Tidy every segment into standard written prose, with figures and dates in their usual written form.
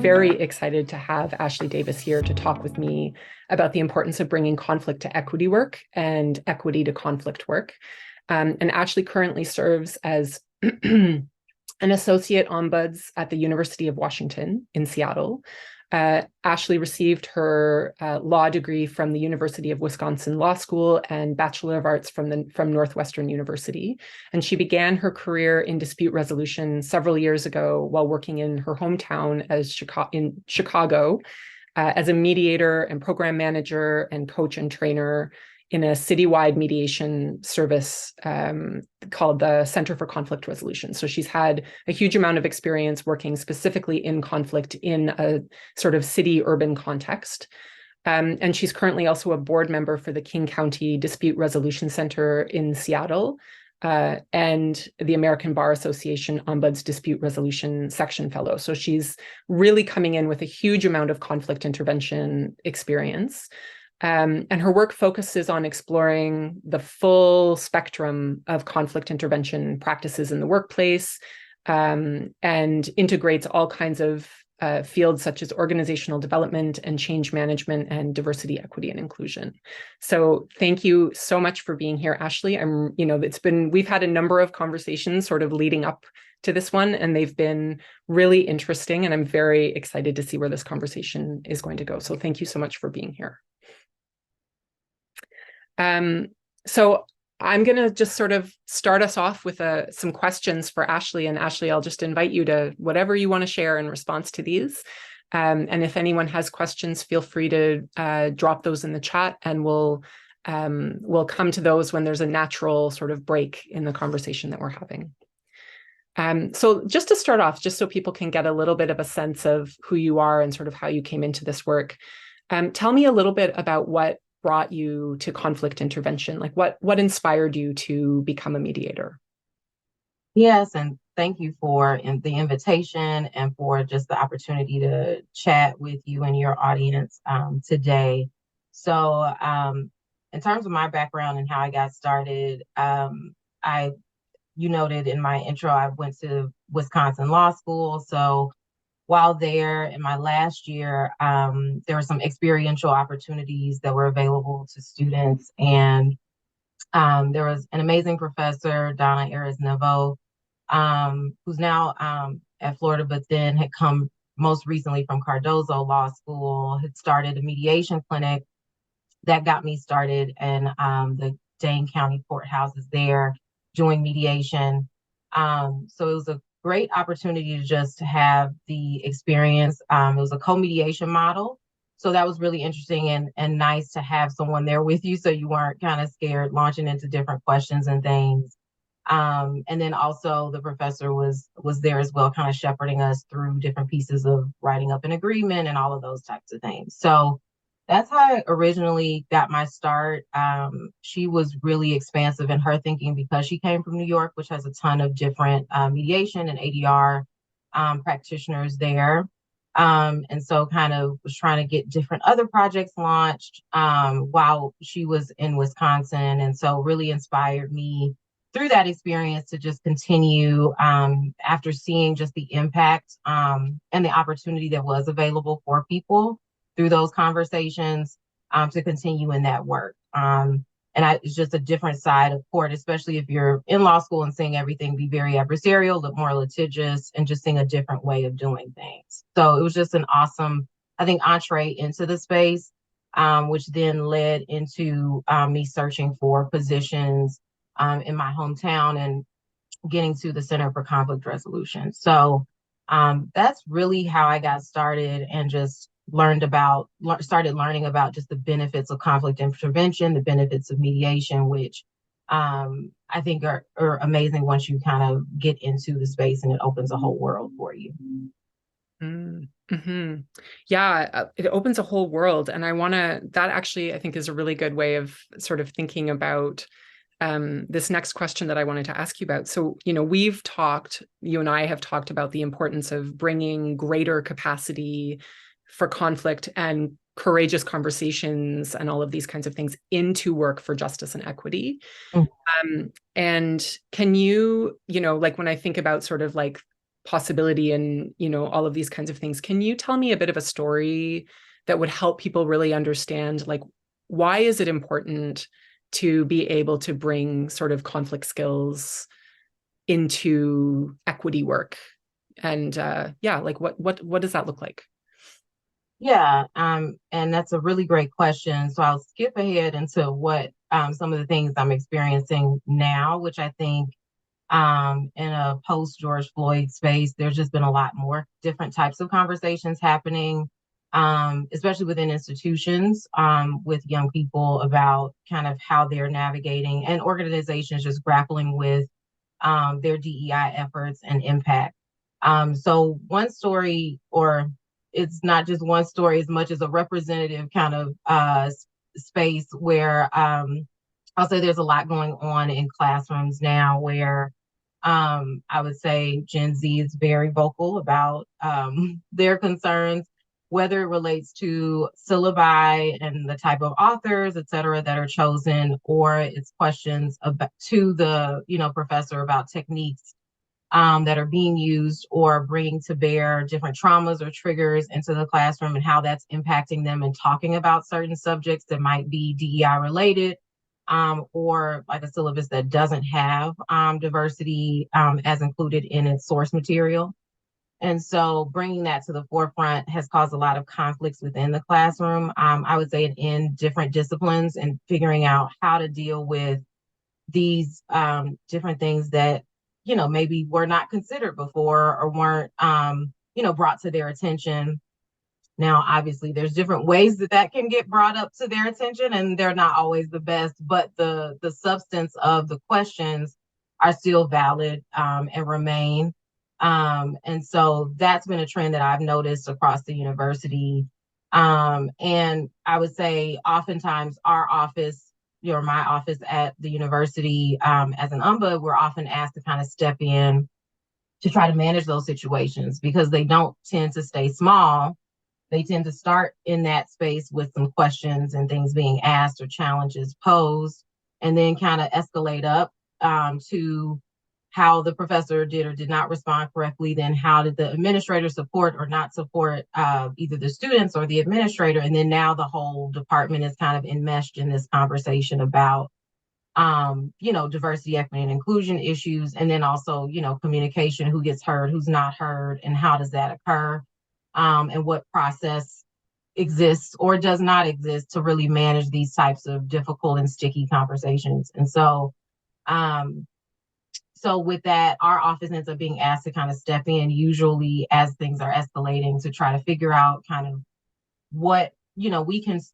very excited to have Ashley Davis here to talk with me about the importance of bringing conflict to equity work and equity to conflict work. And Ashley currently serves as an Associate Ombuds at the University of Washington in Seattle. Ashley received her law degree from the University of Wisconsin Law School and Bachelor of Arts from Northwestern University. And she began her career in dispute resolution several years ago while working in her hometown in Chicago as a mediator and program manager and coach and trainer in a citywide mediation service called the Center for Conflict Resolution. So she's had a huge amount of experience working specifically in conflict in a sort of city-urban context. And she's currently also a board member for the King County Dispute Resolution Center in Seattle and the American Bar Association Ombuds Dispute Resolution Section Fellow. So she's really coming in with a huge amount of conflict intervention experience. And her work focuses on exploring the full spectrum of conflict intervention practices in the workplace and integrates all kinds of fields such as organizational development and change management and diversity, equity, and inclusion. So thank you so much for being here, Ashley. We've had a number of conversations sort of leading up to this one, and they've been really interesting, and I'm very excited to see where this conversation is going to go. So thank you so much for being here. So I'm going to just sort of start us off with some questions for Ashley. And Ashley, I'll just invite you to whatever you want to share in response to these. And if anyone has questions, feel free to drop those in the chat, and we'll come to those when there's a natural sort of break in the conversation that we're having. So just to start off, just so people can get a little bit of a sense of who you are and sort of how you came into this work, tell me a little bit about what brought you to conflict intervention? Like what inspired you to become a mediator? Yes, and thank you for the invitation and for just the opportunity to chat with you and your audience today. So in terms of my background and how I got started, you noted in my intro, I went to Wisconsin Law School. So while there in my last year, there were some experiential opportunities that were available to students. And there was an amazing professor, Donna Ares-Nevo, who's now at Florida, but then had come most recently from Cardozo Law School, had started a mediation clinic that got me started in the Dane County courthouses there, doing mediation. So it was a great opportunity to just have the experience. It was a co-mediation model. So that was really interesting and nice to have someone there with you so you weren't kind of scared launching into different questions and things. And then also the professor was there as well, kind of shepherding us through different pieces of writing up an agreement and all of those types of things. So that's how I originally got my start. She was really expansive in her thinking because she came from New York, which has a ton of different mediation and ADR practitioners there. And so kind of was trying to get different other projects launched while she was in Wisconsin. And so really inspired me through that experience to just continue after seeing just the impact and the opportunity that was available for people through those conversations to continue in that work. It's just a different side of court, especially if you're in law school and seeing everything be very adversarial, look more litigious, and just seeing a different way of doing things. So it was just an awesome, I think, entree into the space, which then led into me searching for positions in my hometown and getting to the Center for Conflict Resolution. So that's really how I got started and just started learning about just the benefits of conflict intervention, the benefits of mediation, which I think are amazing once you kind of get into the space and it opens a whole world for you. Mm-hmm. Yeah, it opens a whole world. And that actually, I think, is a really good way of sort of thinking about this next question that I wanted to ask you about. So, you and I have talked about the importance of bringing greater capacity for conflict and courageous conversations and all of these kinds of things into work for justice and equity. Mm-hmm. And can you, like when I think about sort of like possibility and, all of these kinds of things. Can you tell me a bit of a story that would help people really understand, like, why is it important to be able to bring sort of conflict skills into equity work? And like what does that look like? Yeah, and that's a really great question. So I'll skip ahead into what some of the things I'm experiencing now, which I think in a post George Floyd space, there's just been a lot more different types of conversations happening, especially within institutions, with young people about kind of how they're navigating and organizations just grappling with their DEI efforts and impact. So one story, or it's not just one story as much as a representative kind of space where I'll say there's a lot going on in classrooms now where I would say Gen Z is very vocal about their concerns, whether it relates to syllabi and the type of authors, et cetera, that are chosen, or it's questions about, to the professor about techniques that are being used or bringing to bear different traumas or triggers into the classroom and how that's impacting them and talking about certain subjects that might be DEI related, or like a syllabus that doesn't have diversity as included in its source material. And so bringing that to the forefront has caused a lot of conflicts within the classroom, I would say in different disciplines, and figuring out how to deal with these different things that maybe were not considered before or weren't brought to their attention. Now, obviously, there's different ways that can get brought up to their attention, and they're not always the best, but the substance of the questions are still valid and remain. And so that's been a trend that I've noticed across the university. And I would say oftentimes our office, my office at the university, as an Ombud, we're often asked to kind of step in to try to manage those situations because they don't tend to stay small. They tend to start in that space with some questions and things being asked or challenges posed, and then kind of escalate up to how the professor did or did not respond correctly. Then how did the administrator support or not support either the students or the administrator? And then now the whole department is kind of enmeshed in this conversation about diversity, equity, and inclusion issues. And then also, communication, who gets heard, who's not heard, and how does that occur? And what process exists or does not exist to really manage these types of difficult and sticky conversations. And so, so with that, our office ends up being asked to kind of step in, usually as things are escalating, to try to figure out kind of what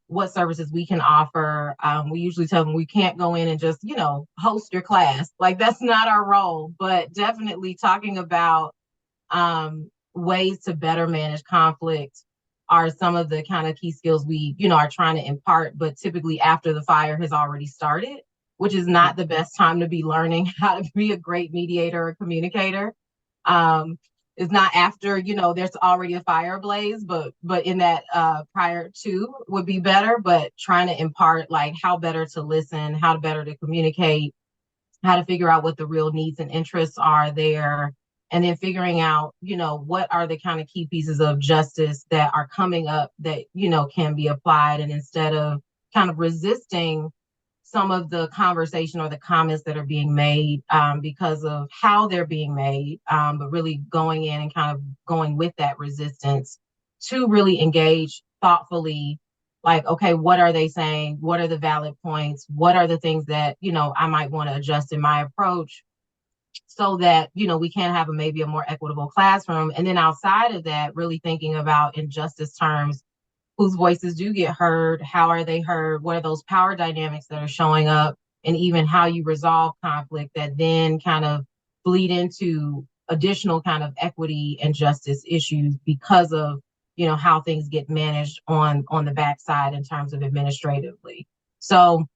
what services we can offer. We usually tell them we can't go in and just host your class, like that's not our role, but definitely talking about ways to better manage conflict are some of the kind of key skills we are trying to impart, but typically after the fire has already started, which is not the best time to be learning how to be a great mediator or communicator. It's not after there's already a fire blaze, but in that prior to would be better. But trying to impart like how better to listen, how better to communicate, how to figure out what the real needs and interests are there, and then figuring out what are the kind of key pieces of justice that are coming up that can be applied, and instead of kind of resisting some of the conversation or the comments that are being made because of how they're being made, but really going in and kind of going with that resistance to really engage thoughtfully, like, okay, what are they saying? What are the valid points? What are the things that, I might want to adjust in my approach so that, we can have maybe a more equitable classroom. And then outside of that, really thinking about in justice terms, whose voices do get heard, how are they heard, what are those power dynamics that are showing up, and even how you resolve conflict that then kind of bleed into additional kind of equity and justice issues because of how things get managed on the backside in terms of administratively. So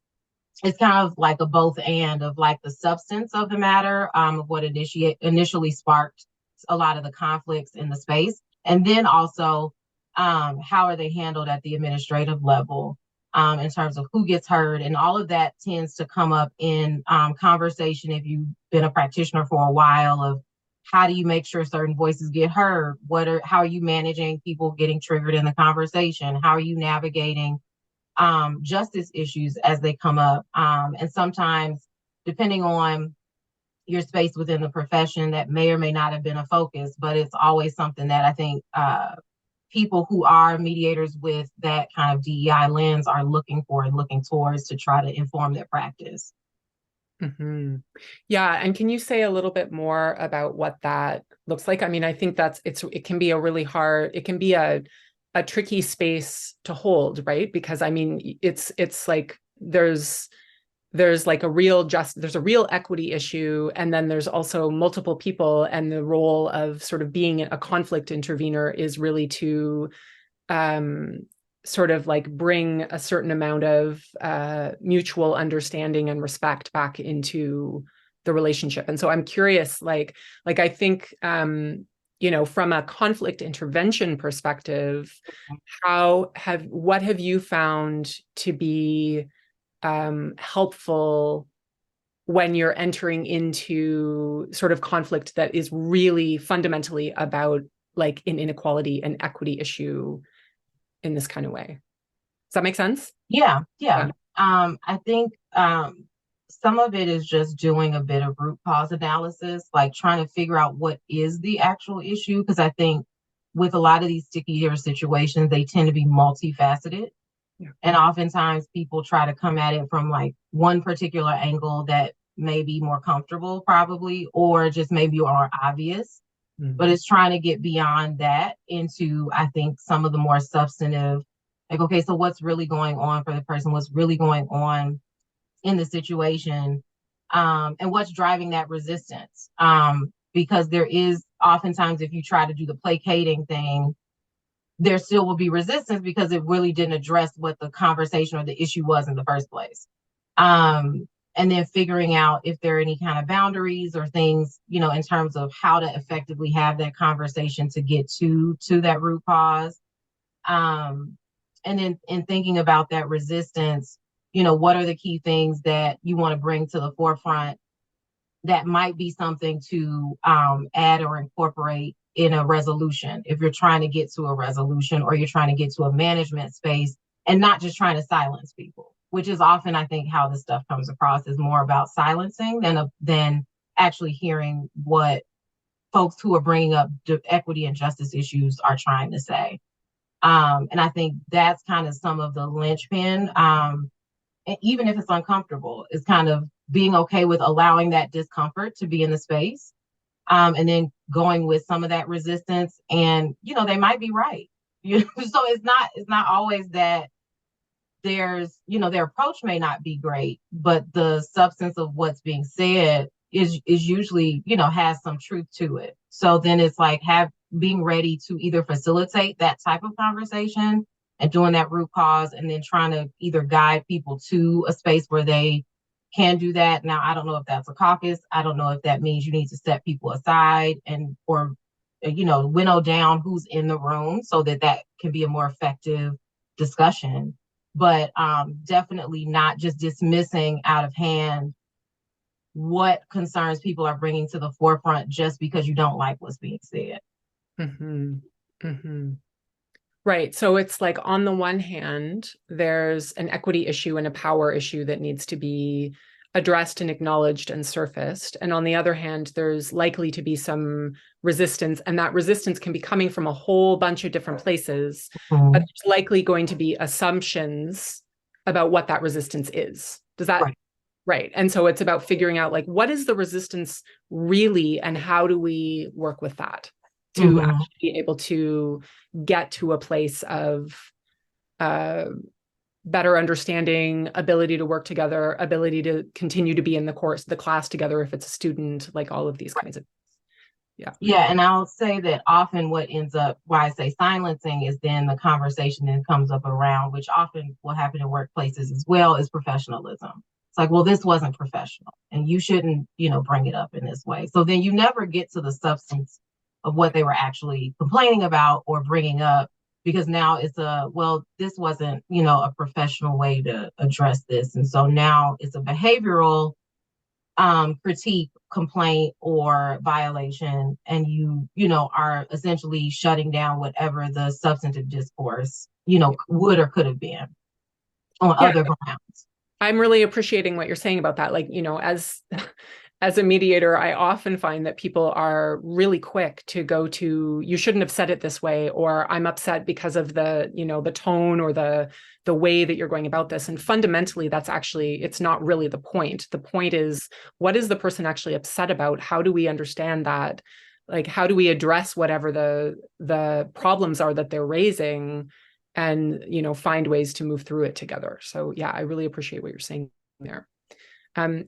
it's kind of like a both and of like the substance of the matter, of what initially sparked a lot of the conflicts in the space, and then also how are they handled at the administrative level in terms of who gets heard. And all of that tends to come up in conversation if you've been a practitioner for a while, of how do you make sure certain voices get heard? How are you managing people getting triggered in the conversation? How are you navigating justice issues as they come up? And sometimes, depending on your space within the profession, that may or may not have been a focus, but it's always something that I think people who are mediators with that kind of DEI lens are looking for and looking towards to try to inform their practice. Mm-hmm. Yeah. And can you say a little bit more about what that looks like? I mean, I think it can be a really hard, it can be a tricky space to hold, right? Because I mean, it's like there's like there's a real equity issue, and then there's also multiple people, and the role of sort of being a conflict intervener is really to sort of like bring a certain amount of mutual understanding and respect back into the relationship. And so I'm curious, like I think, from a conflict intervention perspective, what have you found to be helpful when you're entering into sort of conflict that is really fundamentally about like an inequality and equity issue in this kind of way? Does that make sense? Yeah. I think some of it is just doing a bit of root cause analysis, like trying to figure out what is the actual issue. Because I think with a lot of these stickier situations, they tend to be multifaceted. Yeah. And oftentimes people try to come at it from like one particular angle that may be more comfortable probably, or just maybe more obvious. Mm-hmm. But it's trying to get beyond that into, I think, some of the more substantive, like, okay, so what's really going on for the person? What's really going on in the situation? And what's driving that resistance? Because there is oftentimes, if you try to do the placating thing, there still will be resistance because it really didn't address what the conversation or the issue was in the first place. And then figuring out if there are any kind of boundaries or things, in terms of how to effectively have that conversation to get to that root cause. And then in thinking about that resistance, what are the key things that you want to bring to the forefront that might be something to add or incorporate in a resolution, if you're trying to get to a resolution or you're trying to get to a management space, and not just trying to silence people, which is often, I think, how this stuff comes across, is more about silencing than actually hearing what folks who are bringing up equity and justice issues are trying to say. And I think that's kind of some of the linchpin, and even if it's uncomfortable, is kind of being okay with allowing that discomfort to be in the space. And then going with some of that resistance, and they might be right. So it's not always that there's their approach may not be great, but the substance of what's being said is usually has some truth to it. So then it's like being ready to either facilitate that type of conversation and doing that root cause, and then trying to either guide people to a space where they can do that. Now, I don't know if that's a caucus. I don't know if that means you need to set people aside or winnow down who's in the room so that can be a more effective discussion. But definitely not just dismissing out of hand what concerns people are bringing to the forefront just because you don't like what's being said. Mm-hmm. Mm-hmm. Right. So it's like, on the one hand, there's an equity issue and a power issue that needs to be addressed and acknowledged and surfaced. And on the other hand, there's likely to be some resistance, and that resistance can be coming from a whole bunch of different places, but there's likely going to be assumptions about what that resistance is. Does that? Right. And so it's about figuring out, like, what is the resistance really, and how do we work with that to actually be able to get to a place of better understanding, ability to work together, ability to continue to be in the class together if it's a student, like all of these kinds of things. Yeah. And I'll say that often why I say silencing is then the conversation then comes up around, which often will happen in workplaces as well, is professionalism. It's like, well, this wasn't professional and you shouldn't, bring it up in this way. So then you never get to the substance of what they were actually complaining about or bringing up, because now it's this wasn't, a professional way to address this. And so now it's a behavioral critique, complaint, or violation, and you know, are essentially shutting down whatever the substantive discourse, you know, would or could have been on Yeah, other grounds. I'm really appreciating what you're saying about that. Like, you know, as a mediator, I often find that people are really quick to go to, you shouldn't have said it this way, or I'm upset because of the, you know, the tone or the way that you're going about this. And fundamentally, that's actually, it's not really the point. The point is, what is the person actually upset about? How do we understand that? Like, how do we address whatever the problems are that they're raising, and, you know, find ways to move through it together. So yeah, I really appreciate what you're saying there.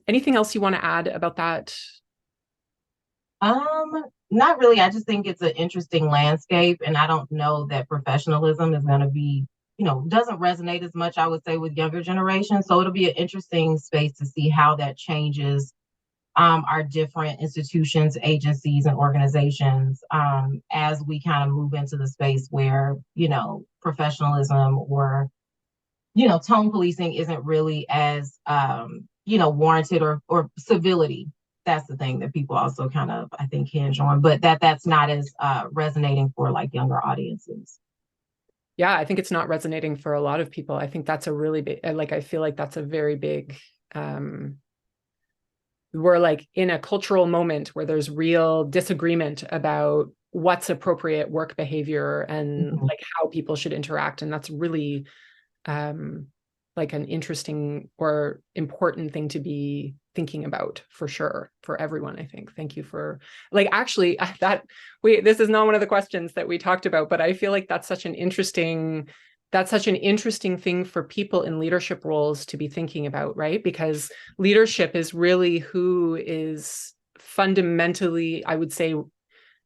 Anything else you want to add about that? Not really. I just think it's an interesting landscape, and I don't know that professionalism is going to be, you know, doesn't resonate as much, I would say, with younger generations. So it'll be an interesting space to see how that changes our different institutions, agencies, and organizations as we kind of move into the space where, you know, professionalism or, you know, tone policing isn't really as, you know, warranted, or civility. That's the thing that people also kind of, I think, hinge on, but that's not as resonating for like younger audiences. Yeah, I think it's not resonating for a lot of people. I think that's a really big, like, I feel like that's a very big, we're like in a cultural moment where there's real disagreement about what's appropriate work behavior and Mhm. like how people should interact. And that's really like an interesting or important thing to be thinking about for sure for everyone, I think. Thank you for, like, actually this is not one of the questions that we talked about, but I feel like that's such an interesting thing for people in leadership roles to be thinking about, right? Because leadership is really who is fundamentally, I would say,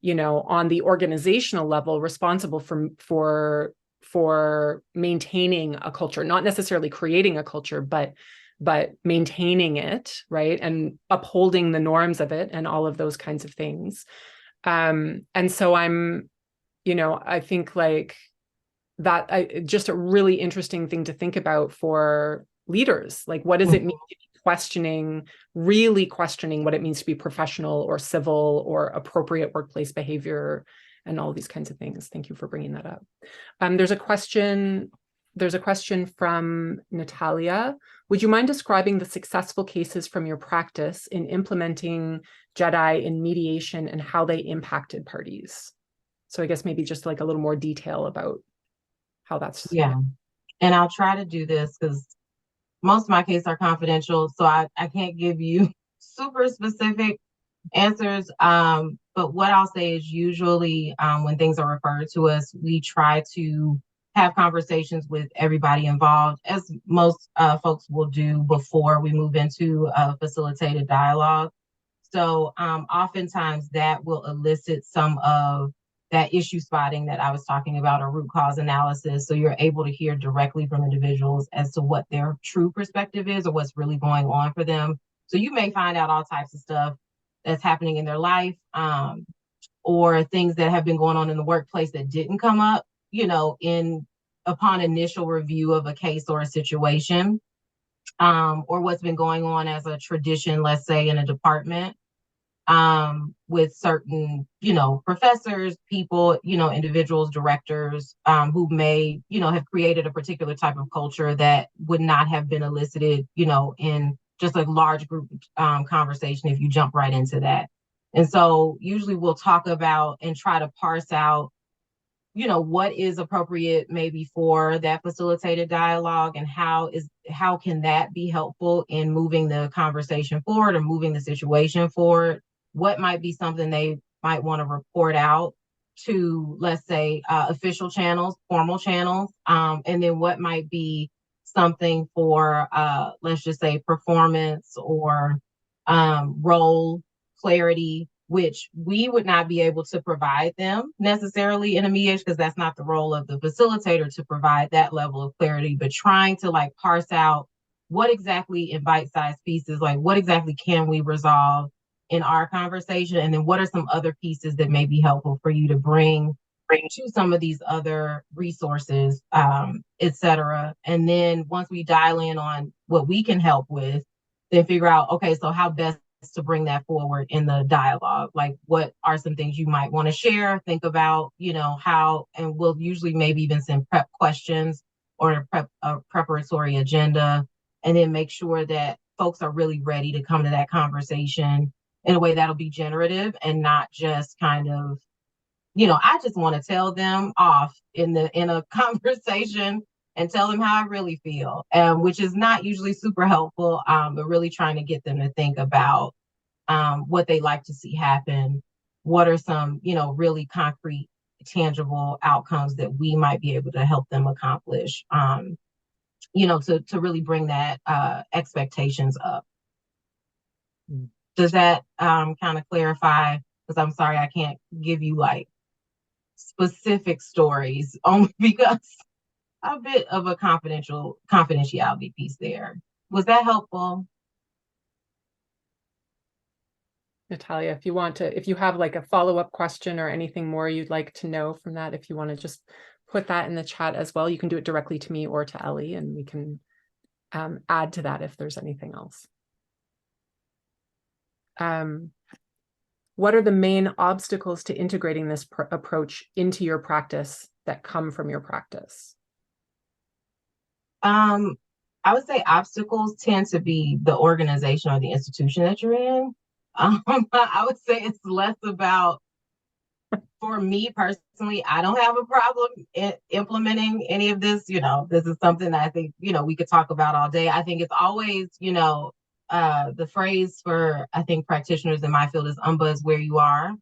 you know, on the organizational level, responsible for maintaining a culture, not necessarily creating a culture, but maintaining it, right? And upholding the norms of it and all of those kinds of things. And so I'm, you know, I think like that just a really interesting thing to think about for leaders. Like, what does it mean to be questioning, really questioning what it means to be professional or civil or appropriate workplace behavior and all these kinds of things. Thank you for bringing that up. There's a question from Natalia. Would you mind describing the successful cases from your practice in implementing JEDI in mediation and how they impacted parties? So I guess maybe just like a little more detail about how that's. Yeah. And I'll try to do this because most of my cases are confidential, so I can't give you super specific answers. But what I'll say is usually when things are referred to us, we try to have conversations with everybody involved, as most folks will do before we move into a facilitated dialogue. So oftentimes that will elicit some of that issue spotting that I was talking about, or root cause analysis. So you're able to hear directly from individuals as to what their true perspective is or what's really going on for them. So you may find out all types of stuff that's happening in their life, or things that have been going on in the workplace that didn't come up, you know, upon initial review of a case or a situation, or what's been going on as a tradition, let's say, in a department, with certain, you know, professors, people, you know, individuals, directors, who may, you know, have created a particular type of culture that would not have been elicited, you know, in just a large group conversation if you jump right into that. And so usually we'll talk about and try to parse out, you know, what is appropriate maybe for that facilitated dialogue, and how can that be helpful in moving the conversation forward or moving the situation forward. What might be something they might want to report out to, let's say, official channels, formal channels, and then what might be something for, let's just say, performance or role clarity, which we would not be able to provide them necessarily in a mediation, because that's not the role of the facilitator to provide that level of clarity, but trying to like parse out what exactly in bite-sized pieces, like what exactly can we resolve in our conversation, and then what are some other pieces that may be helpful for you to bring to some of these other resources, et cetera. And then once we dial in on what we can help with, then figure out, okay, so how best to bring that forward in the dialogue. Like, what are some things you might want to share? Think about, how, and we'll usually maybe even send prep questions or a preparatory agenda, and then make sure that folks are really ready to come to that conversation in a way that'll be generative and not just kind of, I just want to tell them off in a conversation and tell them how I really feel, which is not usually super helpful, but really trying to get them to think about what they like to see happen. What are some, really concrete, tangible outcomes that we might be able to help them accomplish, to really bring that expectations up. Does that kind of clarify? Because I'm sorry, I can't give you like specific stories only because a bit of a confidentiality piece there. Was that helpful? Natalia, if you have like a follow-up question or anything more you'd like to know from that, if you want to just put that in the chat as well, you can do it directly to me or to Ellie, and we can add to that if there's anything else. What are the main obstacles to integrating this approach into your practice that come from your practice? I would say obstacles tend to be the organization or the institution that you're in. I would say it's less about, for me personally, I don't have a problem implementing any of this. This is something that I think, we could talk about all day. I think it's always, the phrase for, I think, practitioners in my field is Ombuds where you are.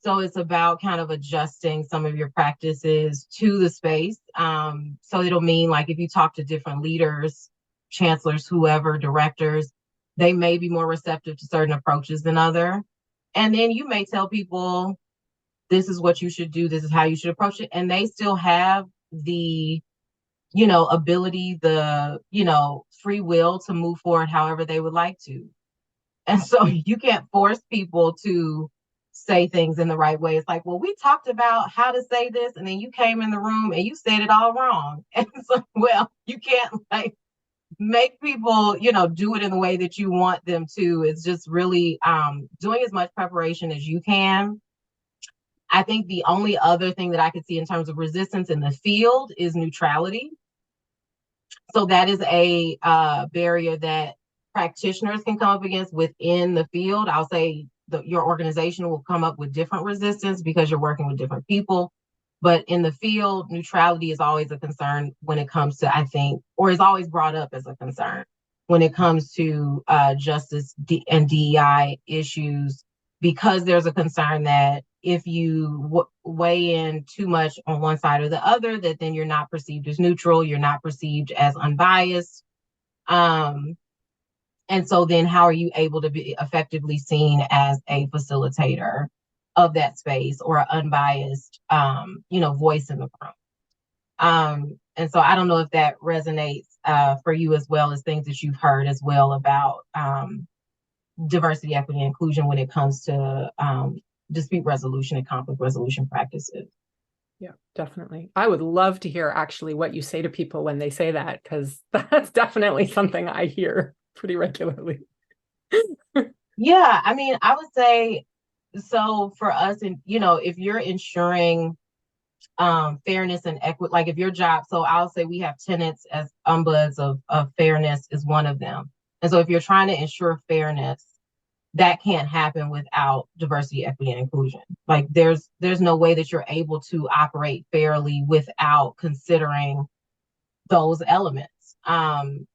So it's about kind of adjusting some of your practices to the space. So it'll mean like if you talk to different leaders, chancellors, whoever, directors, they may be more receptive to certain approaches than other. And then you may tell people, this is what you should do, this is how you should approach it. And they still have the, ability, the, free will to move forward however they would like to. And so you can't force people to say things in the right way. It's like, well, we talked about how to say this, and then you came in the room and you said it all wrong. And it's like, well, you can't like make people, do it in the way that you want them to. It's just really doing as much preparation as you can. I think the only other thing that I could see in terms of resistance in the field is neutrality. So that is a barrier that practitioners can come up against within the field. I'll say your organization will come up with different resistance because you're working with different people. But in the field, neutrality is always a concern when it comes to, I think, or is always brought up as a concern when it comes to justice and DEI issues, because there's a concern that if you weigh in too much on one side or the other, that then you're not perceived as neutral, you're not perceived as unbiased. And so then how are you able to be effectively seen as a facilitator of that space or an unbiased, voice in the room? And so I don't know if that resonates for you as well as things that you've heard as well about diversity, equity, and inclusion when it comes to dispute resolution and conflict resolution practices. Yeah, definitely. I would love to hear actually what you say to people when they say that, because that's definitely something I hear pretty regularly. Yeah, I mean, I would say, so for us, and if you're ensuring fairness and equity, like if your job, so I'll say we have tenets as ombuds of fairness is one of them. And so if you're trying to ensure fairness, that can't happen without diversity, equity, and inclusion. Like there's no way that you're able to operate fairly without considering those elements.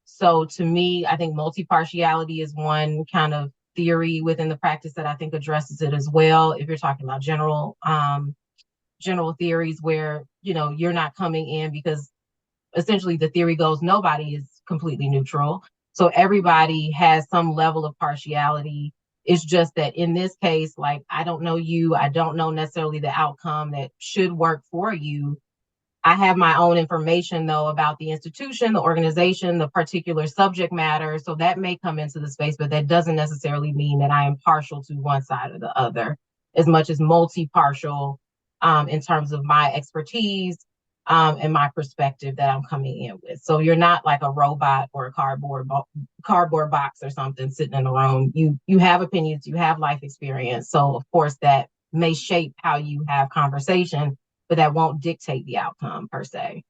So to me, I think multi-partiality is one kind of theory within the practice that I think addresses it as well. If you're talking about general theories where, you're not coming in because essentially the theory goes, nobody is completely neutral. So everybody has some level of partiality. It's just that in this case, like, I don't know you, I don't know necessarily the outcome that should work for you. I have my own information, though, about the institution, the organization, the particular subject matter. So that may come into the space, but that doesn't necessarily mean that I am partial to one side or the other, as much as multi-partial in terms of my expertise, and my perspective that I'm coming in with. So you're not like a robot or a cardboard box or something sitting in a room. You have opinions, you have life experience. So of course that may shape how you have conversation, but that won't dictate the outcome per se.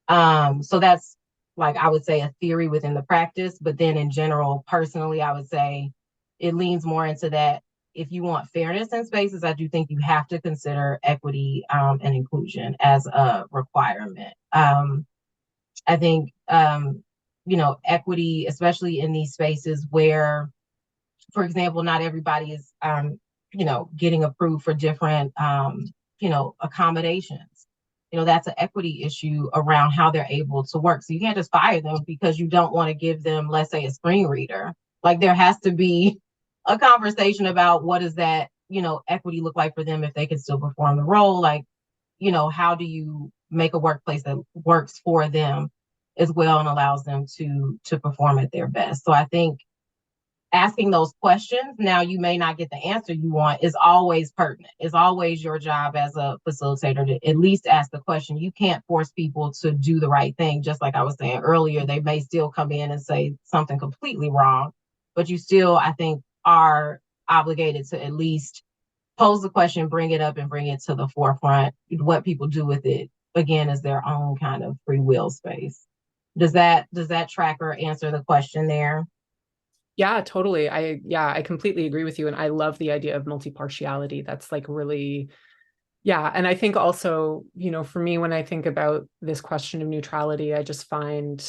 So that's, like, I would say, a theory within the practice, but then in general, personally, I would say it leans more into that. If you want fairness in spaces, I do think you have to consider equity and inclusion as a requirement. I think, equity, especially in these spaces where, for example, not everybody is, getting approved for different, accommodations. That's an equity issue around how they're able to work. So you can't just fire them because you don't want to give them, let's say, a screen reader. Like, there has to be a conversation about what does that, equity look like for them if they can still perform the role. Like, how do you make a workplace that works for them as well and allows them to perform at their best? So I think asking those questions, now you may not get the answer you want, is always pertinent. It's always your job as a facilitator to at least ask the question. You can't force people to do the right thing. Just like I was saying earlier, they may still come in and say something completely wrong, but you still, I think, are obligated to at least pose the question, bring it up, and bring it to the forefront. What people do with it, again, is their own kind of free will space. Does that track or answer the question there? Yeah, totally. I completely agree with you. And I love the idea of multi-partiality. That's like really, yeah. And I think also, for me, when I think about this question of neutrality, I just find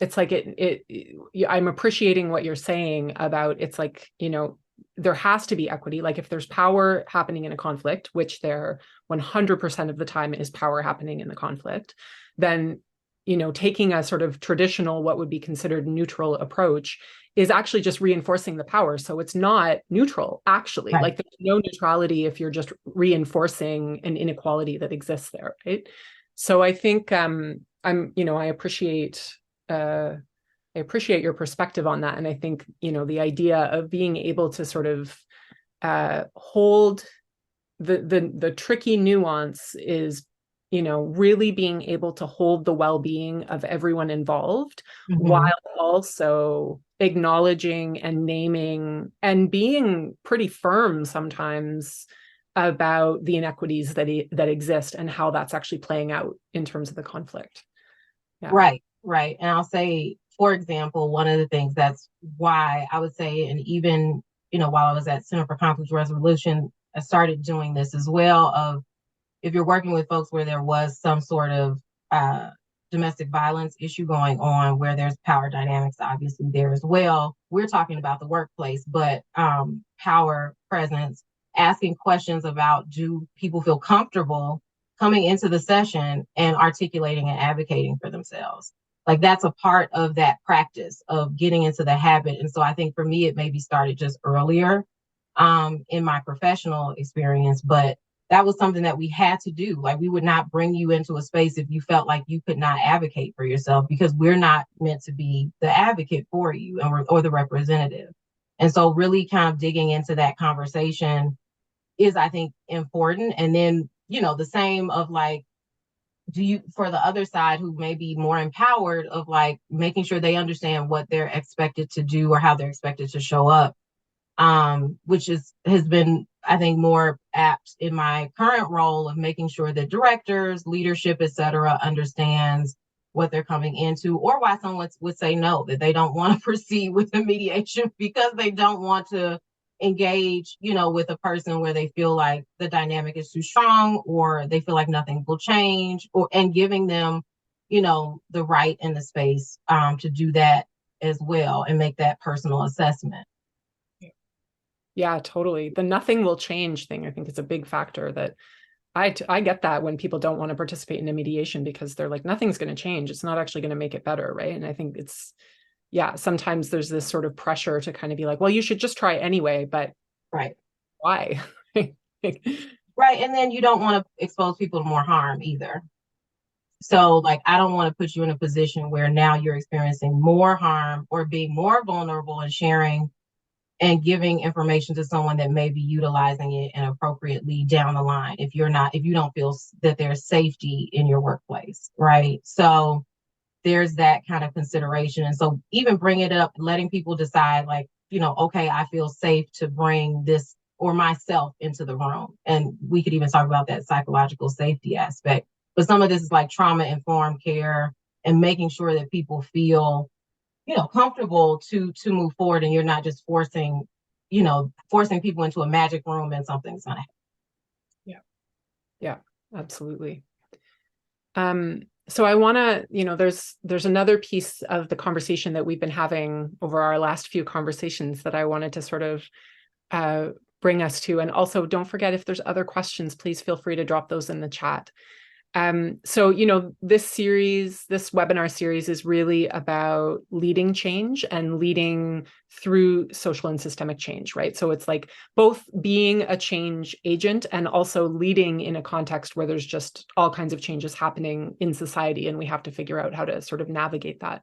it's like I'm appreciating what you're saying about, it's like, there has to be equity. Like, if there's power happening in a conflict, which there 100% of the time is power happening in the conflict, then taking a sort of traditional, what would be considered neutral approach is actually just reinforcing the power. So it's not neutral, actually. Right. Like, there's no neutrality if you're just reinforcing an inequality that exists there, right? So I think I appreciate your perspective on that. And I think, the idea of being able to sort of hold the tricky nuance is, really being able to hold the well-being of everyone involved, while also acknowledging and naming and being pretty firm sometimes about the inequities that exist and how that's actually playing out in terms of the conflict. Yeah. Right. And I'll say, for example, one of the things that's why I would say, and even, while I was at Center for Conflict Resolution, I started doing this as well, of if you're working with folks where there was some sort of domestic violence issue going on, where there's power dynamics obviously there as well. We're talking about the workplace, but power presence, asking questions about, do people feel comfortable coming into the session and articulating and advocating for themselves? Like, that's a part of that practice of getting into the habit. And so I think for me, it maybe started just earlier in my professional experience, but that was something that we had to do. Like, we would not bring you into a space if you felt like you could not advocate for yourself, because we're not meant to be the advocate for you or the representative. And so really kind of digging into that conversation is, I think, important. And then, the same of like, for the other side who may be more empowered, of like making sure they understand what they're expected to do or how they're expected to show up, which has been, I think, more apt in my current role of making sure that directors, leadership, et cetera, understands what they're coming into, or why someone would say no, that they don't want to proceed with the mediation because they don't want to engage, with a person where they feel like the dynamic is too strong, or they feel like nothing will change, and giving them, the right and the space to do that as well and make that personal assessment. Yeah, totally. The nothing will change thing, I think, is a big factor. That I get that when people don't want to participate in a mediation because they're like, nothing's going to change. It's not actually going to make it better, right? And I think sometimes there's this sort of pressure to kind of be like, well, you should just try anyway, but right. Why? Right. And then you don't want to expose people to more harm either. So, like, I don't want to put you in a position where now you're experiencing more harm or being more vulnerable and sharing and giving information to someone that may be utilizing it inappropriately down the line if you don't feel that there's safety in your workplace, right? So there's that kind of consideration. And so even bring it up, letting people decide, like, okay, I feel safe to bring this or myself into the room. And we could even talk about that psychological safety aspect. But some of this is like trauma-informed care and making sure that people feel comfortable to move forward, and you're not just forcing people into a magic room and something's gonna happen. Yeah, absolutely. So I want to, there's another piece of the conversation that we've been having over our last few conversations that I wanted to sort of bring us to. And also, don't forget, if there's other questions, please feel free to drop those in the chat. So, this webinar series is really about leading change and leading through social and systemic change, right? So it's like both being a change agent and also leading in a context where there's just all kinds of changes happening in society, and we have to figure out how to sort of navigate that.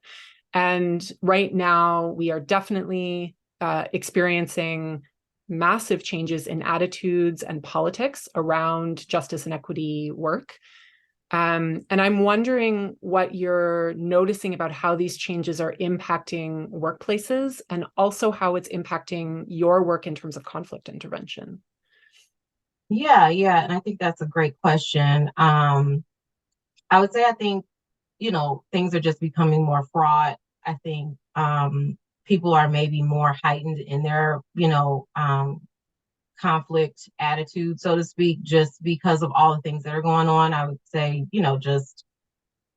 And right now, we are definitely experiencing massive changes in attitudes and politics around justice and equity work. And I'm wondering what you're noticing about how these changes are impacting workplaces, and also how it's impacting your work in terms of conflict intervention. Yeah, and I think that's a great question. I would say I think, things are just becoming more fraught. I think people are maybe more heightened in their, conflict attitude, so to speak, just because of all the things that are going on. I would say, just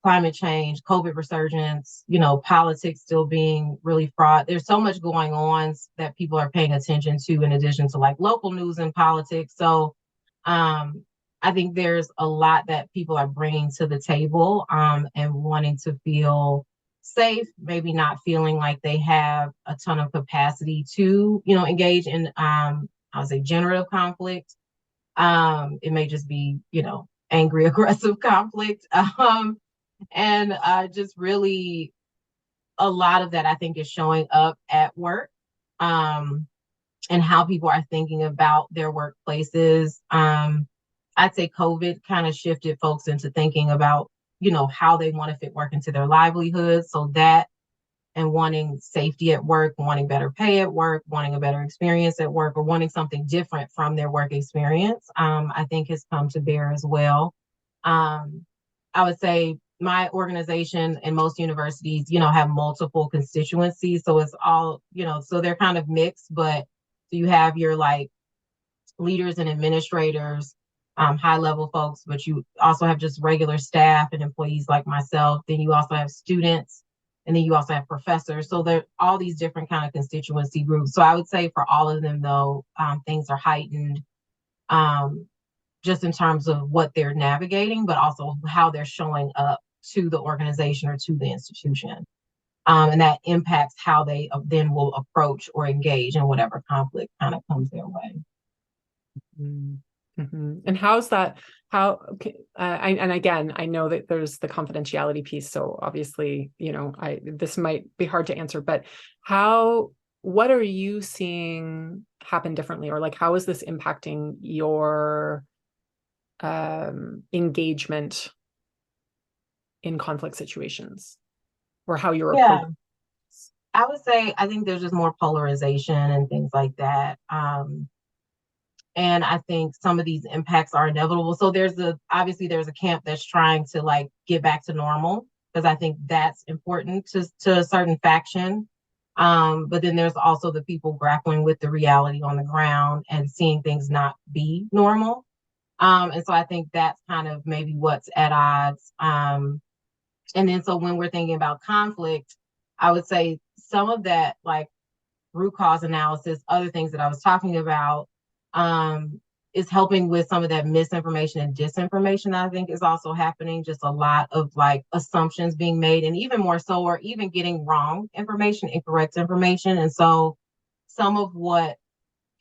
climate change, COVID resurgence, politics still being really fraught. There's so much going on that people are paying attention to, in addition to like local news and politics. So I think there's a lot that people are bringing to the table and wanting to feel safe, maybe not feeling like they have a ton of capacity to, engage in I would say generative conflict. It may just be, angry, aggressive conflict. And just really a lot of that, I think, is showing up at work, and how people are thinking about their workplaces. I'd say COVID kind of shifted folks into thinking about, how they want to fit work into their livelihood. So that, and wanting safety at work, wanting better pay at work, wanting a better experience at work, or wanting something different from their work experience, I think has come to bear as well. I would say my organization and most universities, have multiple constituencies. So it's all, so they're kind of mixed, but you have your like leaders and administrators, high level folks, but you also have just regular staff and employees like myself. Then you also have students, and then you also have professors. So there are all these different kind of constituency groups. So I would say for all of them, though, things are heightened, just in terms of what they're navigating, but also how they're showing up to the organization or to the institution. And that impacts how they then will approach or engage in whatever conflict kind of comes their way. Mm-hmm. And how's that? And again, I know that there's the confidentiality piece. So obviously, this might be hard to answer, but what are you seeing happen differently? Or like, how is this impacting your engagement in conflict situations, or how you're approaching? I would say, I think there's just more polarization and things like that. And I think some of these impacts are inevitable. So obviously there's a camp that's trying to like get back to normal, because I think that's important to a certain faction. But then there's also the people grappling with the reality on the ground and seeing things not be normal. And so I think that's kind of maybe what's at odds. And then so when we're thinking about conflict, I would say some of that like root cause analysis, other things that I was talking about, is helping with some of that misinformation and disinformation that I think is also happening. Just a lot of like assumptions being made, and even more so, or even getting wrong information, incorrect information. And so some of what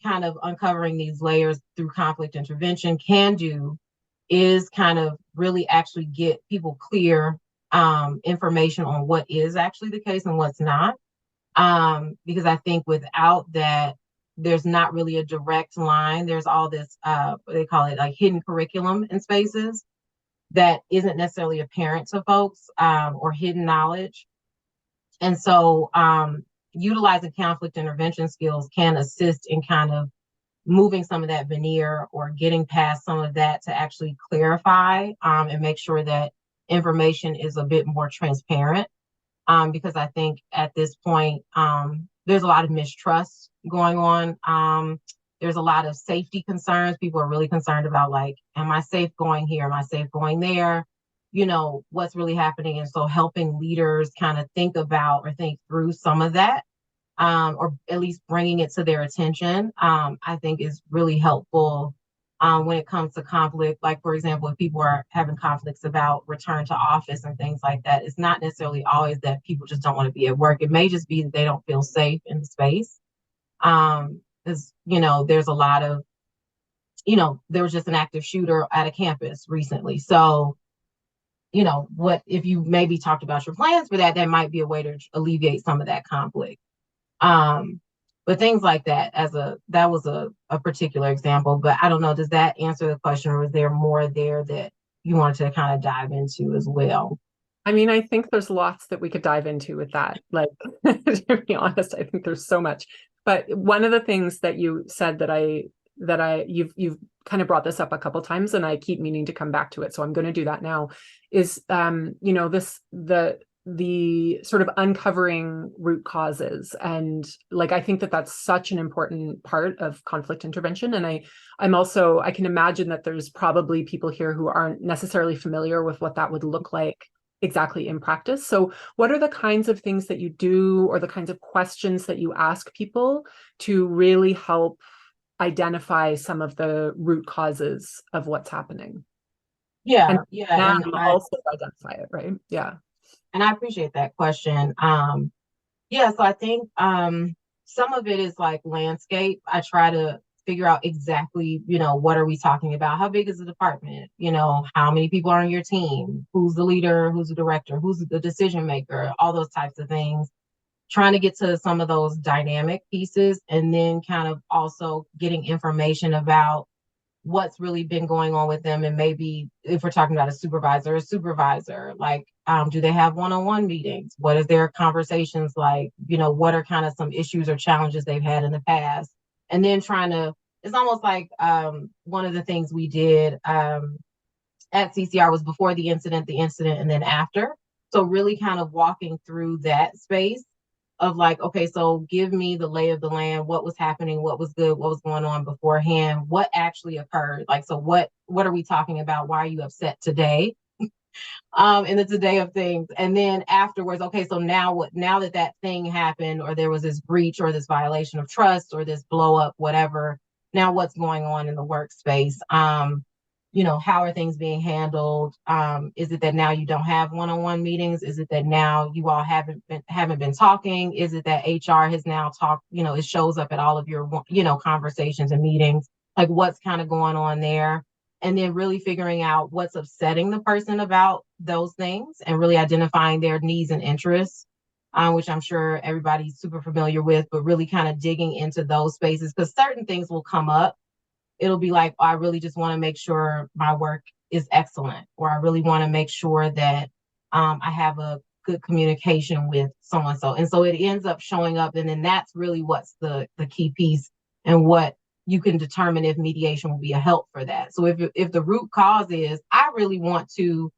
kind of uncovering these layers through conflict intervention can do is kind of really actually get people clear information on what is actually the case and what's not. Because I think without that, there's not really a direct line. There's all this, what they call it, like hidden curriculum in spaces that isn't necessarily apparent to folks, or hidden knowledge. And so utilizing conflict intervention skills can assist in kind of moving some of that veneer or getting past some of that to actually clarify, and make sure that information is a bit more transparent. Because I think at this point, there's a lot of mistrust going on. There's a lot of safety concerns. People are really concerned about, like, am I safe going here? Am I safe going there? You know, what's really happening? And so helping leaders kind of think about or think through some of that, or at least bringing it to their attention, I think is really helpful when it comes to conflict. Like, for example, if people are having conflicts about return to office and things like that, it's not necessarily always that people just don't want to be at work. It may just be that they don't feel safe in the space. Because, you know, there's a lot of, you know, there was just an active shooter at a campus recently. So, you know, what if you maybe talked about your plans for that, that might be a way to alleviate some of that conflict. But things like that, that was a particular example. But I don't know, does that answer the question, or is there more there that you wanted to kind of dive into as well? I mean, I think there's lots that we could dive into with that. Like, to be honest, I think there's so much. But one of the things that you said you've kind of brought this up a couple of times, and I keep meaning to come back to it, so I'm going to do that now, is you know, the sort of uncovering root causes. And like, I think that that's such an important part of conflict intervention. And I can imagine that there's probably people here who aren't necessarily familiar with what that would look like exactly in practice. So what are the kinds of things that you do, or the kinds of questions that you ask people to really help identify some of the root causes of what's happening? Yeah, And yeah, now and also identify it, right? Yeah. I appreciate that question. Yeah, so I think some of it is like landscape. I try to figure out exactly, you know, what are we talking about? How big is the department? You know, how many people are on your team? Who's the leader? Who's the director? Who's the decision maker? All those types of things. Trying to get to some of those dynamic pieces, and then kind of also getting information about what's really been going on with them. And maybe if we're talking about a supervisor, like, do they have one-on-one meetings? What is their conversations like? You know, what are kind of some issues or challenges they've had in the past? And then it's almost like one of the things we did at CCR was before the incident, and then after. So really kind of walking through that space of like, okay, so give me the lay of the land, what was happening, what was good, what was going on beforehand, what actually occurred. Like, so what are we talking about? Why are you upset today? In the today of things. And then afterwards, okay, so now that thing happened, or there was this breach or this violation of trust or this blow up, whatever, now what's going on in the workspace? You know, how are things being handled? Is it that now you don't have one-on-one meetings? Is it that now you all haven't been talking? Is it that HR has now talked, you know, it shows up at all of your, you know, conversations and meetings? Like, what's kind of going on there? And then really figuring out what's upsetting the person about those things, and really identifying their needs and interests, which I'm sure everybody's super familiar with, but really kind of digging into those spaces, because certain things will come up. It'll be like, oh, I really just want to make sure my work is excellent, or I really want to make sure that I have a good communication with so-and-so. And so it ends up showing up. And then that's really what's the key piece, and what you can determine if mediation will be a help for that. So if the root cause is, I really want to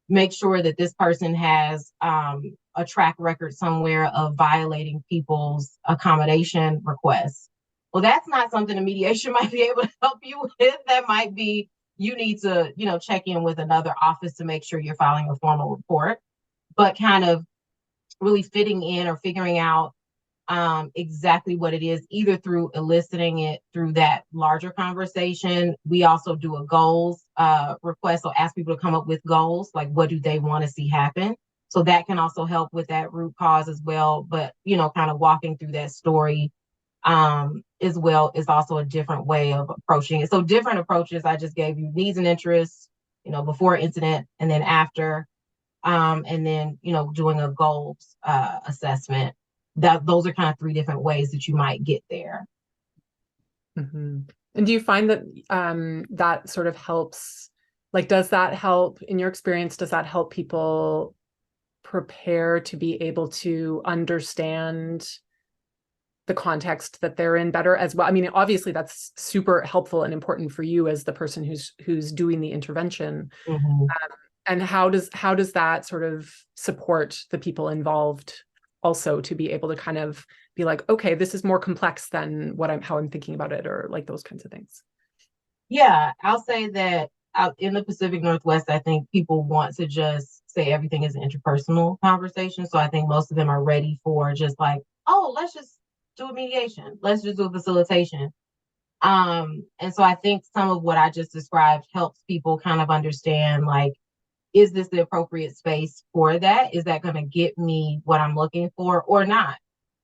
make sure that this person has a track record somewhere of violating people's accommodation requests. Well, that's not something a mediation might be able to help you with. That might be, you need to, you know, check in with another office to make sure you're filing a formal report. But kind of really fitting in or figuring out exactly what it is, either through eliciting it through that larger conversation. We also do a goals request, so ask people to come up with goals, like what do they want to see happen. So that can also help with that root cause as well. But, you know, kind of walking through that story as well is also a different way of approaching it. So different approaches. I just gave you needs and interests, you know, before incident and then after, and then, you know, doing a goals assessment. Those are kind of three different ways that you might get there. And do you find that that sort of helps, like, does that help in your experience? Does that help people prepare to be able to understand the context that they're in better as well? I mean, obviously that's super helpful and important for you as the person who's doing the intervention. Mm-hmm. And how does that sort of support the people involved also to be able to kind of be like, okay, this is more complex than how I'm thinking about it, or like those kinds of things? Yeah, I'll say that out in the Pacific Northwest, I think people want to just say everything is an interpersonal conversation. So I think most of them are ready for just like, oh, let's just do a mediation. Let's just do a facilitation. And so I think some of what I just described helps people kind of understand, like, is this the appropriate space for that? Is that going to get me what I'm looking for or not?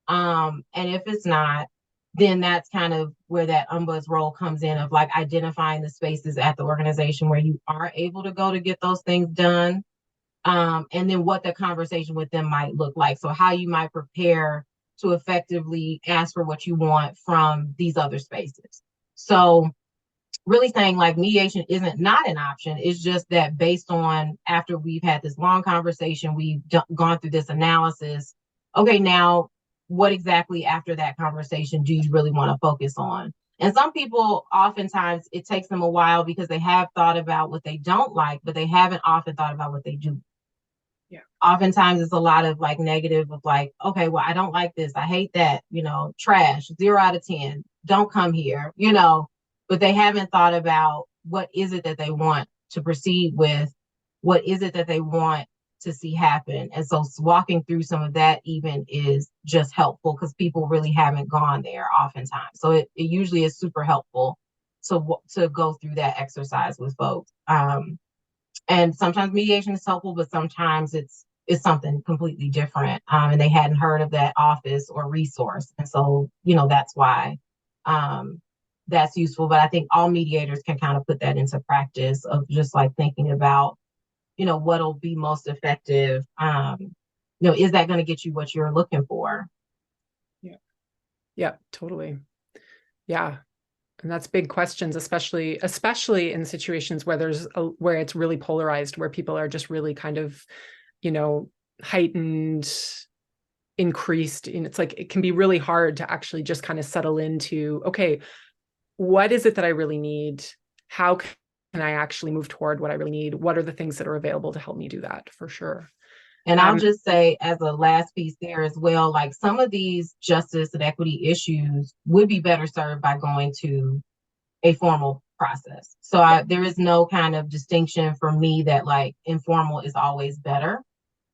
And if it's not, then that's kind of where that ombuds role comes in, of like identifying the spaces at the organization where you are able to go to get those things done. And then what the conversation with them might look like. So how you might prepare to effectively ask for what you want from these other spaces. So really saying like mediation isn't not an option. It's just that based on after we've had this long conversation, we've gone through this analysis. Okay, now what exactly after that conversation do you really want to focus on? And some people, oftentimes it takes them a while because they have thought about what they don't like, but they haven't often thought about what they do. Yeah. Oftentimes it's a lot of like negative of like, okay, well, I don't like this. I hate that, trash, 0 out of 10. Don't come here, but they haven't thought about what is it that they want to proceed with, what is it that they want to see happen. And so walking through some of that even is just helpful because people really haven't gone there oftentimes. So it usually is super helpful to go through that exercise with folks. And sometimes mediation is helpful, but sometimes it's something completely different. And they hadn't heard of that office or resource. And so, that's why that's useful. But I think all mediators can kind of put that into practice of just like thinking about, what'll be most effective. Is that going to get you what you're looking for? Yeah. Yeah, totally. Yeah. And that's big questions, especially in situations where where it's really polarized, where people are just really kind of, heightened, increased. And it's like, it can be really hard to actually just kind of settle into, okay, what is it that I really need? How can I actually move toward what I really need? What are the things that are available to help me do that, for sure? And I'll just say as a last piece there as well, like some of these justice and equity issues would be better served by going to a formal process. So there is no kind of distinction for me that like informal is always better,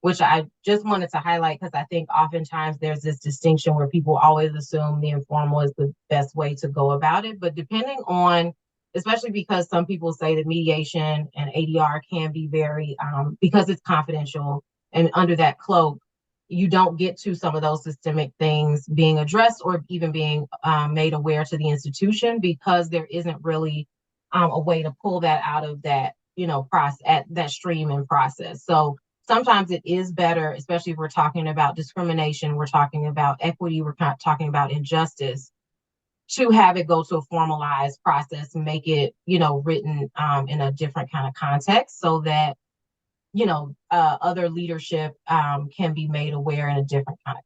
which I just wanted to highlight because I think oftentimes there's this distinction where people always assume the informal is the best way to go about it. But depending on, especially because some people say that mediation and ADR can be very, because it's confidential and under that cloak, you don't get to some of those systemic things being addressed or even being made aware to the institution because there isn't really a way to pull that out of that, process, at that stream and process. So sometimes it is better, especially if we're talking about discrimination, we're talking about equity, we're talking about injustice, to have it go to a formalized process and make it, written in a different kind of context so that other leadership can be made aware in a different kind of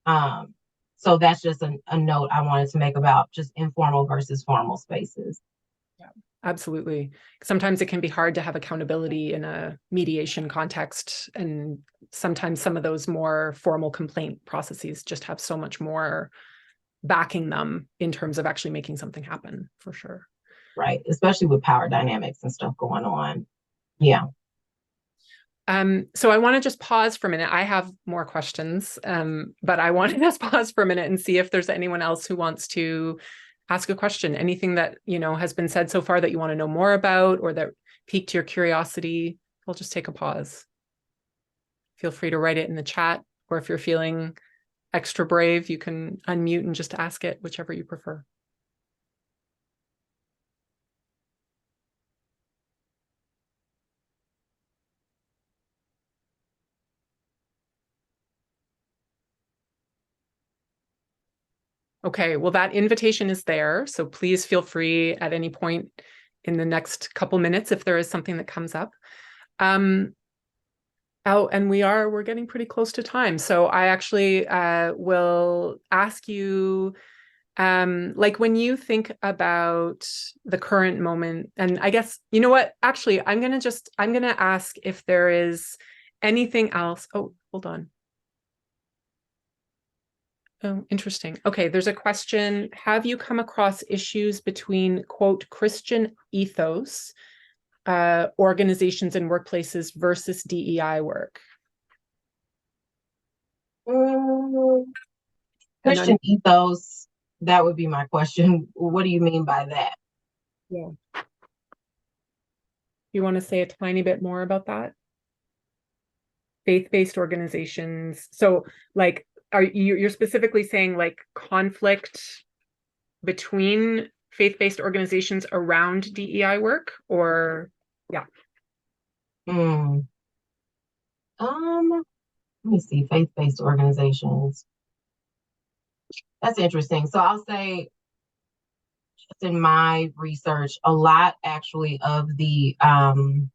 capacity. So that's just a note I wanted to make about just informal versus formal spaces. Yeah, absolutely. Sometimes it can be hard to have accountability in a mediation context. And sometimes some of those more formal complaint processes just have so much more backing them in terms of actually making something happen, for sure. Right. Especially with power dynamics and stuff going on. Yeah. So I want to just pause for a minute. I have more questions, but I want to just pause for a minute and see if there's anyone else who wants to ask a question. Anything that, has been said so far that you want to know more about or that piqued your curiosity. We'll just take a pause. Feel free to write it in the chat, or if you're feeling extra brave, you can unmute and just ask it, whichever you prefer. Okay, well, that invitation is there. So please feel free at any point in the next couple minutes if there is something that comes up. Oh, and we're getting pretty close to time. So I actually will ask you, like when you think about the current moment, and I guess, you know what, actually, I'm gonna ask if there is anything else. Oh, hold on. Oh, interesting. Okay, there's a question. Have you come across issues between, quote, Christian ethos, organizations and workplaces versus DEI work? Christian ethos, that would be my question. What do you mean by that? Yeah. You want to say a tiny bit more about that? Faith-based organizations. So like, you're specifically saying like conflict between faith-based organizations around DEI work, or yeah. Let me see, faith-based organizations. That's interesting. So I'll say, just in my research, a lot actually of the I'm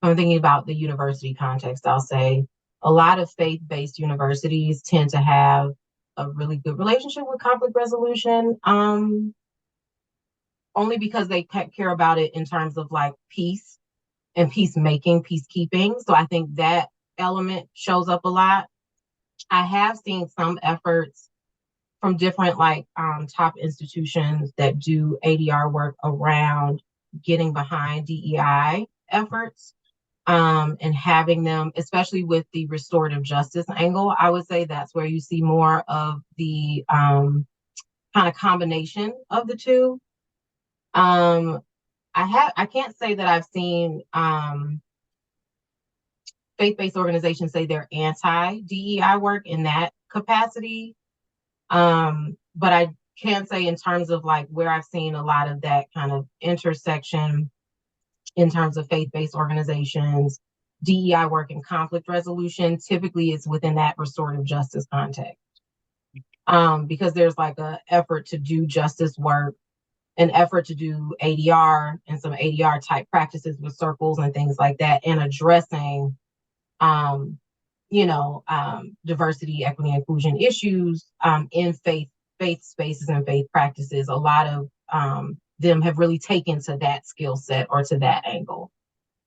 thinking about the university context, I'll say a lot of faith-based universities tend to have a really good relationship with conflict resolution, only because they care about it in terms of like peace and peacemaking, peacekeeping. So I think that element shows up a lot. I have seen some efforts from different like top institutions that do ADR work around getting behind DEI efforts, and having them, especially with the restorative justice angle. I would say that's where you see more of the kind of combination of the two. I can't say that I've seen faith-based organizations say they're anti-DEI work in that capacity. But I can say in terms of like where I've seen a lot of that kind of intersection in terms of faith-based organizations, DEI work and conflict resolution, typically it's within that restorative justice context. Because there's like an effort to do justice work, an effort to do ADR and some ADR type practices with circles and things like that, and addressing, diversity, equity, inclusion issues in faith spaces and faith practices. A lot of them have really taken to that skill set or to that angle.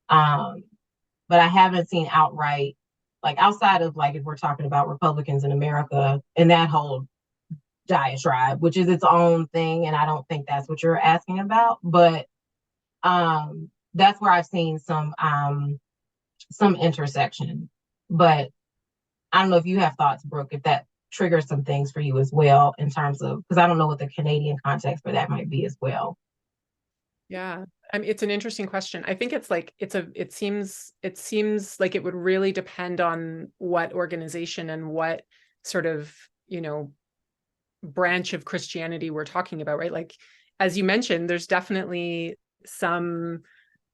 But I haven't seen outright, like outside of like if we're talking about Republicans in America and that whole diatribe, which is its own thing, and I don't think that's what you're asking about, but that's where I've seen some intersection. But I don't know if you have thoughts, Brooke, if that triggers some things for you as well in terms of, because I don't know what the Canadian context for that might be as well. Yeah, I mean, it's an interesting question. I think it's like it seems like it would really depend on what organization and what sort of, branch of Christianity we're talking about, right? Like, as you mentioned, there's definitely some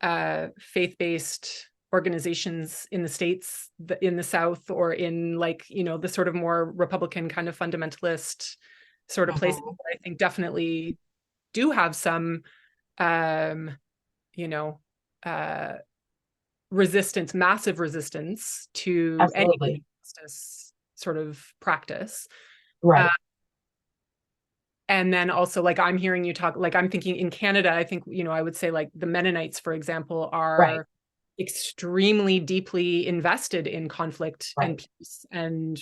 faith-based organizations in the States, in the South, or in like, the sort of more Republican kind of fundamentalist sort of places. I think definitely do have some resistance, massive resistance to Absolutely. any justice sort of practice. Right. And then also, like, I'm hearing you talk, like, I'm thinking in Canada, I think, I would say like the Mennonites, for example, are extremely deeply invested in conflict and peace and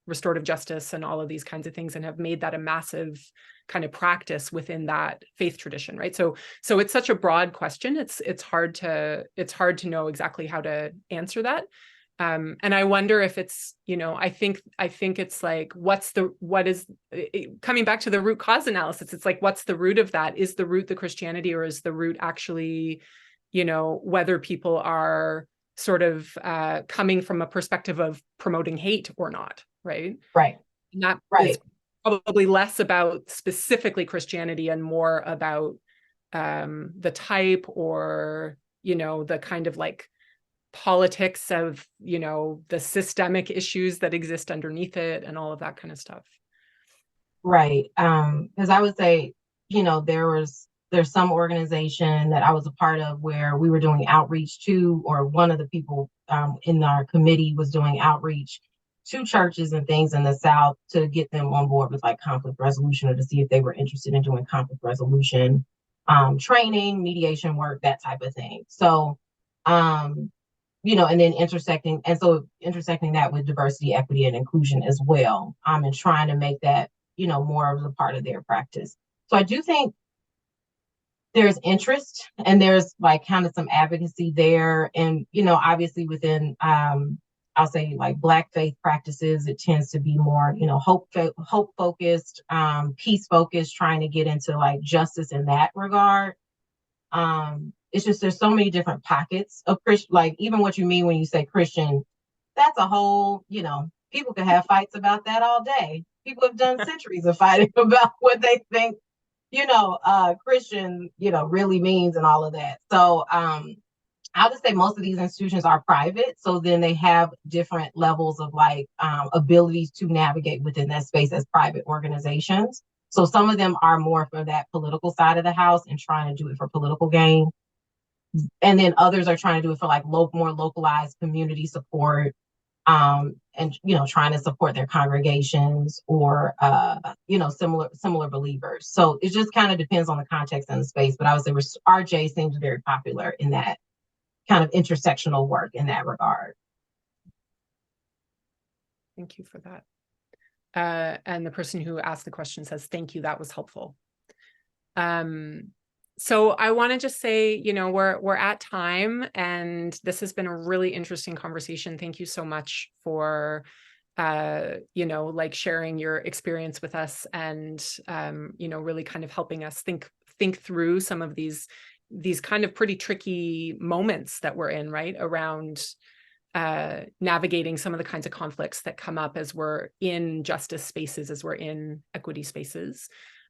restorative justice and all of these kinds of things, and have made that a massive kind of practice within that faith tradition, right? So it's such a broad question. It's hard to know exactly how to answer that. And I wonder if it's, I think it's like, coming back to the root cause analysis, it's like, what's the root of that? Is the root the Christianity, or is the root actually, whether people are sort of coming from a perspective of promoting hate or not, right? Right. And that is probably less about specifically Christianity and more about the type, or, the kind of like politics of, the systemic issues that exist underneath it and all of that kind of stuff. Right. Because I would say, there's some organization that I was a part of where we were doing outreach to, or one of the people in our committee was doing outreach to churches and things in the South to get them on board with like conflict resolution, or to see if they were interested in doing conflict resolution training, mediation work, that type of thing. So, and then intersecting that with diversity, equity, and inclusion as well, and trying to make that, more of a part of their practice. So I do think there's interest, and there's like kind of some advocacy there. And, obviously within, I'll say like Black faith practices, it tends to be more, hope focused, peace focused, trying to get into like justice in that regard. It's just, there's so many different pockets of Christian, like even what you mean when you say Christian, that's a whole, people could have fights about that all day. People have done centuries of fighting about what they think, Christian, really means, and all of that. So I'll just say most of these institutions are private. So then they have different levels of like abilities to navigate within that space as private organizations. So some of them are more for that political side of the house and trying to do it for political gain. And then others are trying to do it for like more localized community support, and trying to support their congregations, or similar believers. So it just kind of depends on the context and the space. But I would say RJ seems very popular in that kind of intersectional work in that regard. Thank you for that. And the person who asked the question says, thank you, that was helpful. So I want to just say, we're at time, and this has been a really interesting conversation. Thank you so much for, like sharing your experience with us, and, really kind of helping us think through some of these kind of pretty tricky moments that we're in, right, around navigating some of the kinds of conflicts that come up as we're in justice spaces, as we're in equity spaces.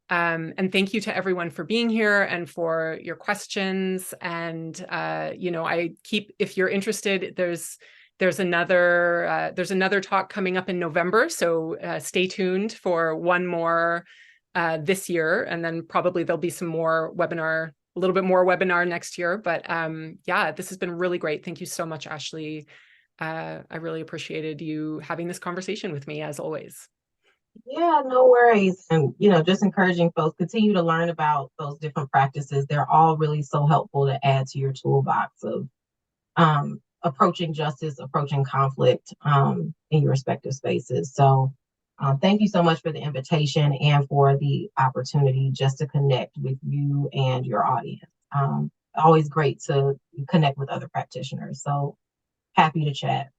And thank you to everyone for being here and for your questions. And, if you're interested, there's another talk coming up in November. So stay tuned for one more this year. And then probably there'll be some more a little bit more webinar next year. But this has been really great. Thank you so much, Ashley. I really appreciated you having this conversation with me, as always. Yeah, no worries. And, just encouraging folks, continue to learn about those different practices. They're all really so helpful to add to your toolbox of approaching justice, approaching conflict in your respective spaces. So thank you so much for the invitation and for the opportunity just to connect with you and your audience. Always great to connect with other practitioners. So happy to chat.